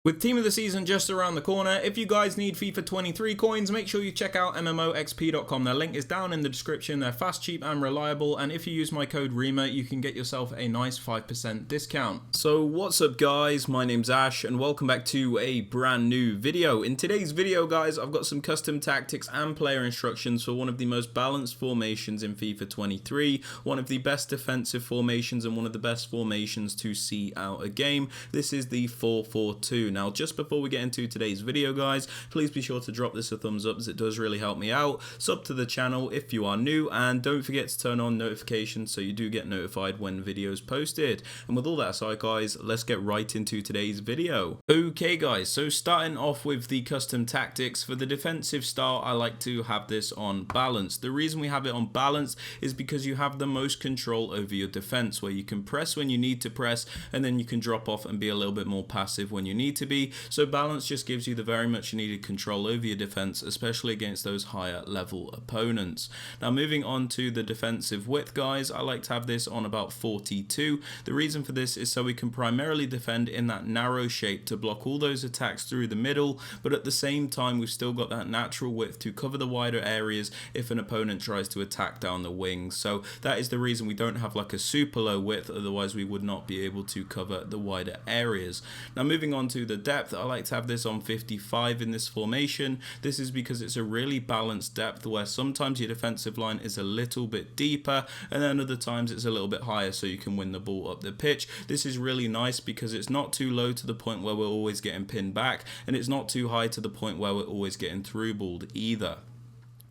With Team of the Season just around the corner, if you guys need FIFA 23 coins, make sure you check out MMOXP.com. Their link is down in the description. They're fast, cheap and reliable, and if you use my code Rema, you can get yourself a nice 5% discount. So what's up guys, my name's Ash and welcome back to a brand new video. In today's video guys, I've got some custom tactics and player instructions for one of the most balanced formations in FIFA 23, one of the best defensive formations and one of the best formations to see out a game. This is the 4-4-2. Now, just before we get into today's video, guys, please be sure to drop this a thumbs up as it does really help me out. Sub to the channel if you are new, and don't forget to turn on notifications so you do get notified when videos posted. And with all that aside, guys, let's get right into today's video. Okay, guys, so starting off with the custom tactics, for the defensive style, I like to have this on balance. The reason we have it on balance is because you have the most control over your defense, where you can press when you need to press, and then you can drop off and be a little bit more passive when you need to be. So balance just gives you the very much needed control over your defense, especially against those higher level opponents. Now moving on to the defensive width, guys, I like to have this on about 42. The reason for this is so we can primarily defend in that narrow shape to block all those attacks through the middle, but at the same time we've still got that natural width to cover the wider areas if an opponent tries to attack down the wings. So that is the reason we don't have like a super low width, otherwise we would not be able to cover the wider areas. Now moving on to the depth, I like to have this on 55 in this formation. This is because it's a really balanced depth where sometimes your defensive line is a little bit deeper and then other times it's a little bit higher so you can win the ball up the pitch. This is really nice because it's not too low to the point where we're always getting pinned back, and it's not too high to the point where we're always getting through balled either.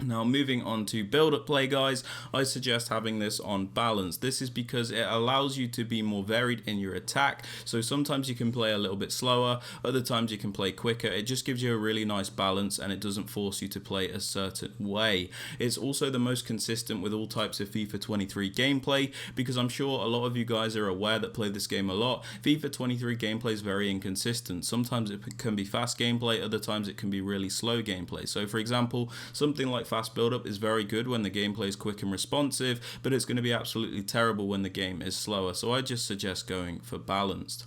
Now moving on to build-up play, guys, I suggest having this on balance. This is because it allows you to be more varied in your attack. So sometimes you can play a little bit slower, other times you can play quicker. It just gives you a really nice balance and it doesn't force you to play a certain way. It's also the most consistent with all types of FIFA 23 gameplay, because I'm sure a lot of you guys are aware that play this game a lot. FIFA 23 gameplay is very inconsistent. Sometimes it can be fast gameplay, other times it can be really slow gameplay. So for example, something like fast build-up is very good when the gameplay is quick and responsive, but it's going to be absolutely terrible when the game is slower. So I just suggest going for balanced.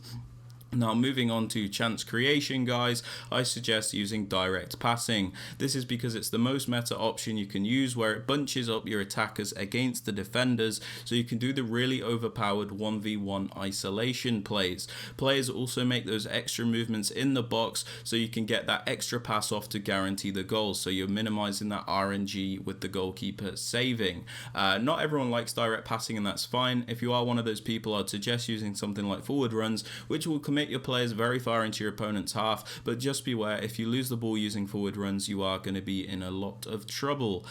Now moving on to chance creation, guys, I suggest using direct passing. This is because it's the most meta option you can use, where it bunches up your attackers against the defenders, so you can do the really overpowered 1v1 isolation plays. Players also make those extra movements in the box so you can get that extra pass off to guarantee the goals, so you're minimizing that RNG with the goalkeeper saving. Not everyone likes direct passing, and that's fine. If you are one of those people, I'd suggest using something like forward runs, which will commit your players very far into your opponent's half, but just beware, if you lose the ball using forward runs, you are going to be in a lot of trouble.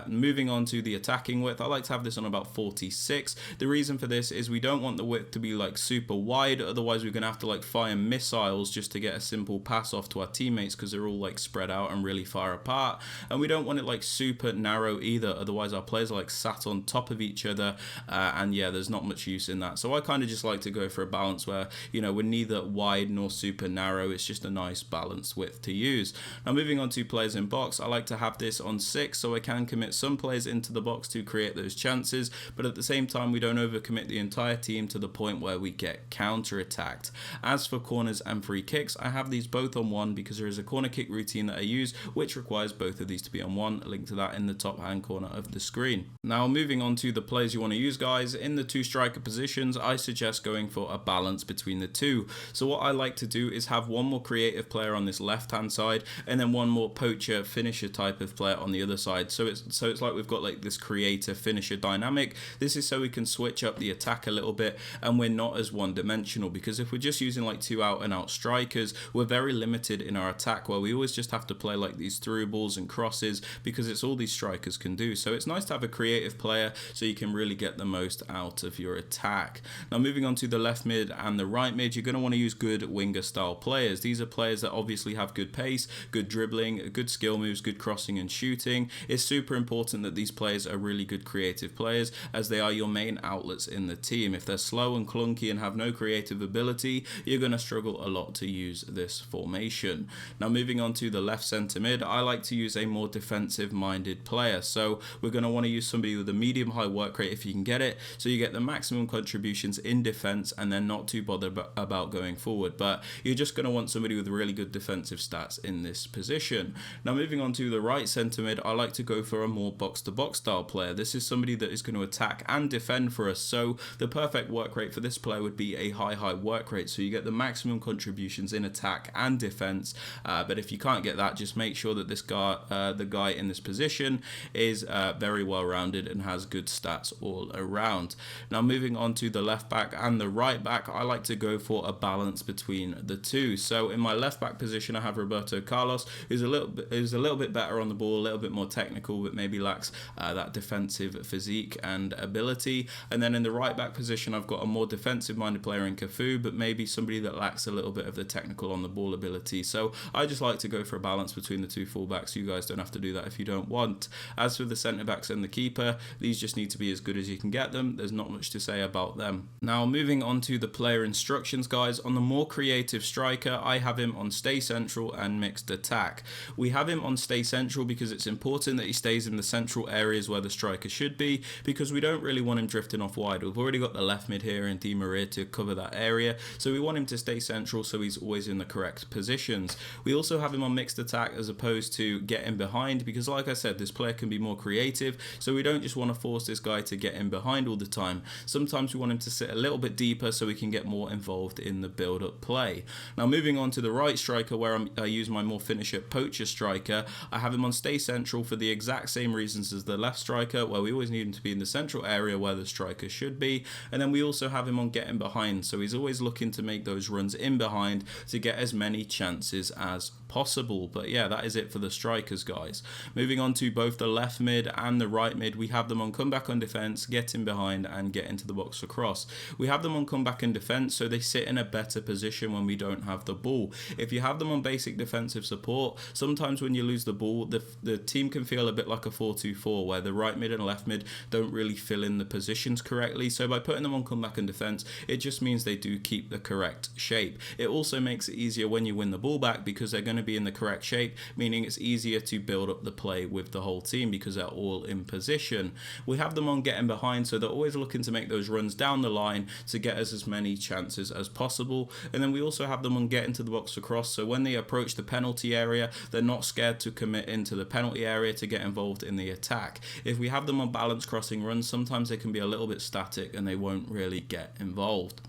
Moving on to the attacking width, I like to have this on about 46. The reason for this is we don't want the width to be like super wide, otherwise we're going to have to like fire missiles just to get a simple pass off to our teammates, because they're all like spread out and really far apart, and we don't want it like super narrow either, otherwise our players are like sat on top of each other, and yeah, there's not much use in that. So I kind of just like to go for a balance where, you know, we're neither wide nor super narrow. It's just a nice balanced width to use. Now moving on to players in box, I like to have this on 6 so I can commit some players into the box to create those chances, but at the same time we don't overcommit the entire team to the point where we get counter attacked. As for corners and free kicks, I have these both on 1 because there is a corner kick routine that I use which requires both of these to be on 1. A link to that in the top hand corner of the screen. Now moving on to the players you want to use, guys, in the 2 striker positions, I suggest going for a balance between the 2. So what I like to do is have one more creative player on this left hand side and then one more poacher finisher type of player on the other side. So it's like we've got like this creator finisher dynamic. This is so we can switch up the attack a little bit and we're not as one dimensional, because if we're just using like 2 out and out strikers, we're very limited in our attack, where we always just have to play like these through balls and crosses because it's all these strikers can do. So it's nice to have a creative player so you can really get the most out of your attack. Now moving on to the left mid and the right mid, you're going to want to use good winger style players. These are players that obviously have good pace, good dribbling, good skill moves, good crossing and shooting. It's super important that these players are really good creative players, as they are your main outlets in the team. If they're slow and clunky and have no creative ability, you're going to struggle a lot to use this formation. Now moving on to the left centre mid, I like to use a more defensive minded player. So we're going to want to use somebody with a medium high work rate if you can get it, so you get the maximum contributions in defence and then not too bothered about about going forward, but you're just going to want somebody with really good defensive stats in this position. Now moving on to the right centre mid, I like to go for a more box-to-box style player. This is somebody that is going to attack and defend for us, so the perfect work rate for this player would be a high work rate, so you get the maximum contributions in attack and defense. But if you can't get that, just make sure that this guy, the guy in this position, is very well rounded and has good stats all around. Now moving on to the left back and the right back, I like to go for a balance between the two. So in my left back position, I have Roberto Carlos, who's a little bit better on the ball, a little bit more technical, but maybe lacks that defensive physique and ability. And then in the right back position, I've got a more defensive minded player in Cafu, but maybe somebody that lacks a little bit of the technical on the ball ability. So I just like to go for a balance between the two fullbacks. You guys don't have to do that if you don't want. As for the centre backs and the keeper, these just need to be as good as you can get them. There's not much to say about them. Now moving on to the player instructions, guys. On the more creative striker, I have him on stay central and mixed attack. We have him on stay central because it's important that he stays in the central areas where the striker should be, because we don't really want him drifting off wide. We've already got the left mid here and Di Maria to cover that area, so we want him to stay central so he's always in the correct positions. We also have him on mixed attack as opposed to getting behind, because like I said, this player can be more creative, so we don't just want to force this guy to get in behind all the time. Sometimes we want him to sit a little bit deeper so we can get more involved in the build-up play. Now moving on to the right striker, where I use my more finisher poacher striker, I have him on stay central for the exact same reasons as the left striker, where we always need him to be in the central area where the striker should be. And then we also have him on getting behind, so he's always looking to make those runs in behind to get as many chances as possible. But yeah, that is it for the strikers, guys. Moving on to both the left mid and the right mid, we have them on comeback on defense, get in behind and get into the box for cross. We have them on comeback and defense, so they sit in a better position when we don't have the ball. If you have them on basic defensive support, sometimes when you lose the ball, the team can feel a bit like a 4-2-4, where the right mid and left mid don't really fill in the positions correctly. So by putting them on comeback and defense, it just means they do keep the correct shape. It also makes it easier when you win the ball back, because they're going to be in the correct shape, meaning it's easier to build up the play with the whole team because they're all in position. We have them on getting behind, so they're always looking to make those runs down the line to get us as many chances as possible. And then we also have them on getting to the box for cross, so when they approach the penalty area, they're not scared to commit into the penalty area to get involved in the attack. If we have them on balanced crossing runs, sometimes they can be a little bit static and they won't really get involved.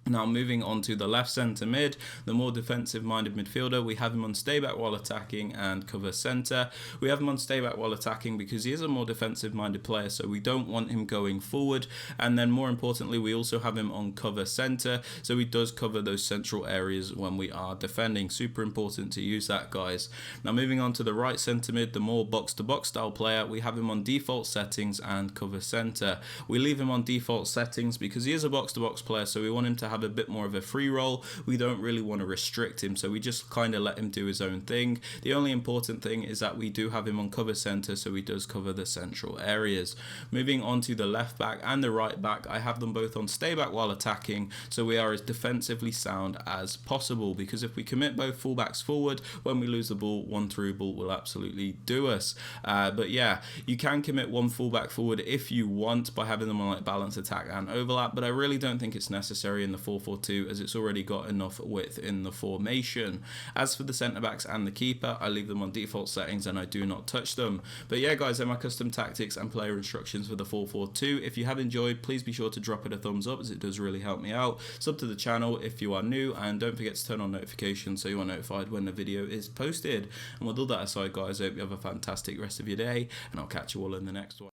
Now moving on to the left centre mid, the more defensive minded midfielder, we have him on stay back while attacking and cover centre. We have him on stay back while attacking because he is a more defensive minded player, so we don't want him going forward. And then more importantly, we also have him on cover centre, so he does cover those central areas when we are defending. Super important to use that, guys. Now moving on to the right centre mid, the more box to box style player, we have him on default settings and cover centre. We leave him on default settings because he is a box to box player, so we want him to have a bit more of a free roll. We don't really want to restrict him, so we just kind of let him do his own thing. The only important thing is that we do have him on cover centre, so he does cover the central areas. Moving on to the left back and the right back, I have them both on stay back while attacking, so we are as defensively sound as possible, because if we commit both fullbacks forward, when we lose the ball, one through ball will absolutely do us. But yeah, you can commit one fullback forward if you want by having them on like balance, attack and overlap, but I really don't think it's necessary in the 4-4-2 as it's already got enough width in the formation. As for the centre backs and the keeper, I leave them on default settings and I do not touch them. But yeah, guys, they're my custom tactics and player instructions for the 4-4-2. If you have enjoyed, please be sure to drop it a thumbs up, as it does really help me out. Sub to the channel if you are new, and don't forget to turn on notifications so you are notified when the video is posted. And with all that aside, guys, I hope you have a fantastic rest of your day, and I'll catch you all in the next one.